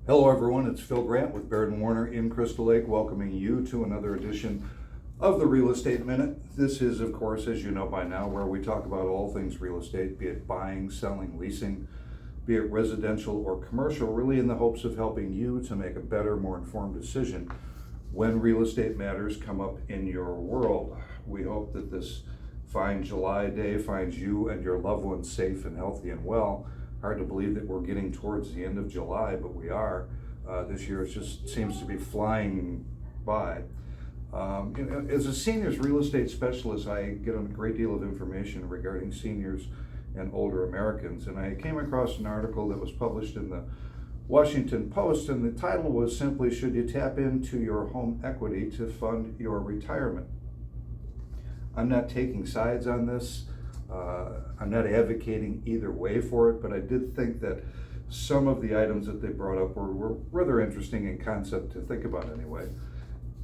Hello everyone, it's Phil Grant with Baird and Warner in Crystal Lake, welcoming you to another edition of the Real Estate Minute. This is, of course, as you know by now, where we talk about all things real estate, be it buying, selling, leasing, be it residential or commercial, really in the hopes of helping you to make a better, more informed decision when real estate matters come up in your world. We hope that this fine July day finds you and your loved ones safe and healthy and well. Hard to believe that we're getting towards the end of July, but we are. This year it just seems to be flying by. As a seniors real estate specialist, I get a great deal of information regarding seniors and older Americans, and I came across an article that was published in the Washington Post, and the title was simply, "Should you tap into your home equity to fund your retirement?" I'm not taking sides on this. I'm not advocating either way for it, but I did think that some of the items that they brought up were rather interesting in concept to think about anyway.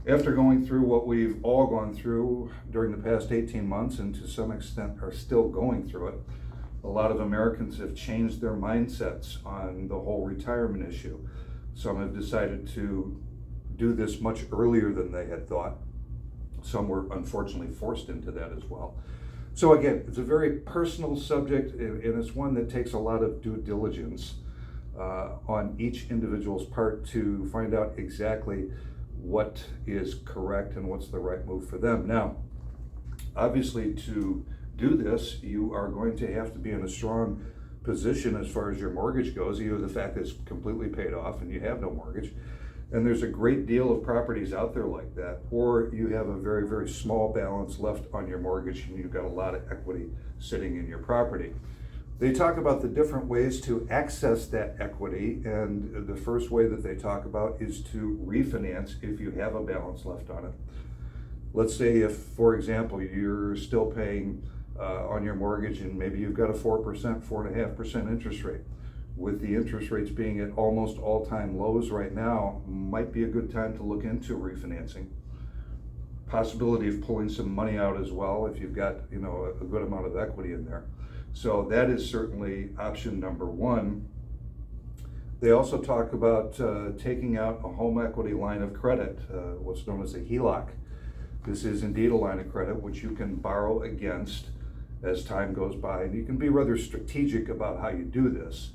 After going through what we've all gone through during the past 18 months, and to some extent are still going through it, a lot of Americans have changed their mindsets on the whole retirement issue. Some have decided to do this much earlier than they had thought. Some were unfortunately forced into that as well. So again, it's a very personal subject, and it's one that takes a lot of due diligence on each individual's part to find out exactly what is correct and what's the right move for them. Now, obviously, to do this, you are going to have to be in a strong position as far as your mortgage goes, either the fact that it's completely paid off and you have no mortgage, and there's a great deal of properties out there like that, or you have a very, very small balance left on your mortgage and you've got a lot of equity sitting in your property. They talk about the different ways to access that equity, and the first way that they talk about is to refinance if you have a balance left on it. Let's say if, for example, you're still paying on your mortgage and maybe you've got a 4%, 4.5% interest rate. With the interest rates being at almost all-time lows right now, might be a good time to look into refinancing. Possibility of pulling some money out as well if you've got, a good amount of equity in there. So that is certainly option number one. They also talk about taking out a home equity line of credit, what's known as a HELOC. This is indeed a line of credit which you can borrow against as time goes by, and you can be rather strategic about how you do this.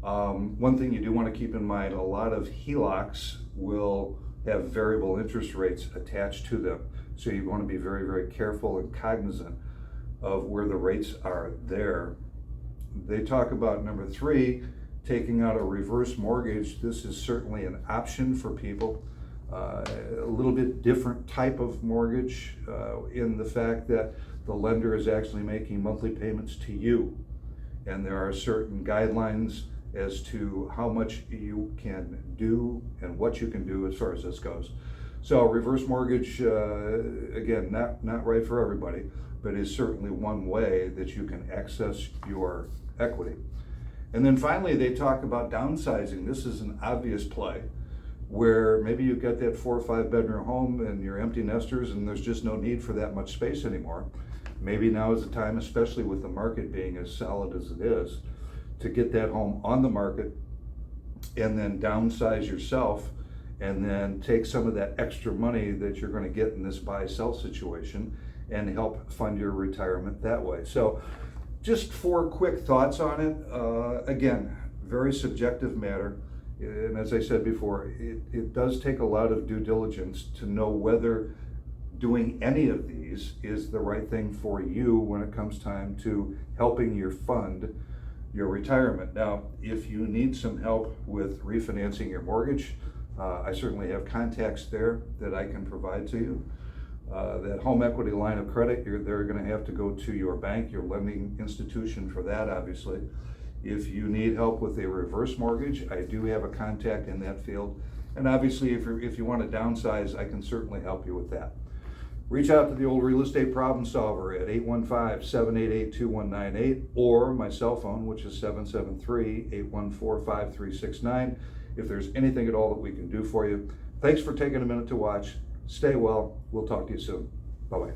One thing you do want to keep in mind, a lot of HELOCs will have variable interest rates attached to them. So you want to be very, very careful and cognizant of where the rates are there. They talk about number three, taking out a reverse mortgage. This is certainly an option for people. A little bit different type of mortgage in the fact that the lender is actually making monthly payments to you. And there are certain guidelines as to how much you can do and what you can do as far as this goes. So reverse mortgage, again, not right for everybody, but is certainly one way that you can access your equity. And then finally, they talk about downsizing. This is an obvious play where maybe you've got that 4 or 5 bedroom home and you're empty nesters and there's just no need for that much space anymore. Maybe now is the time, especially with the market being as solid as it is, to get that home on the market and then downsize yourself and then take some of that extra money that you're going to get in this buy-sell situation and help fund your retirement that way. So just 4 quick thoughts on it. Again, very subjective matter. And as I said before, it does take a lot of due diligence to know whether doing any of these is the right thing for you when it comes time to helping you fund your retirement. Now, if you need some help with refinancing your mortgage, I certainly have contacts there that I can provide to you. That home equity line of credit, they're going to have to go to your bank, your lending institution for that, obviously. If you need help with a reverse mortgage, I do have a contact in that field. And obviously, if you want to downsize, I can certainly help you with that. Reach out to the old real estate problem solver at 815-788-2198 or my cell phone, which is 773-814-5369. If there's anything at all that we can do for you. Thanks for taking a minute to watch. Stay well. We'll talk to you soon. Bye-bye.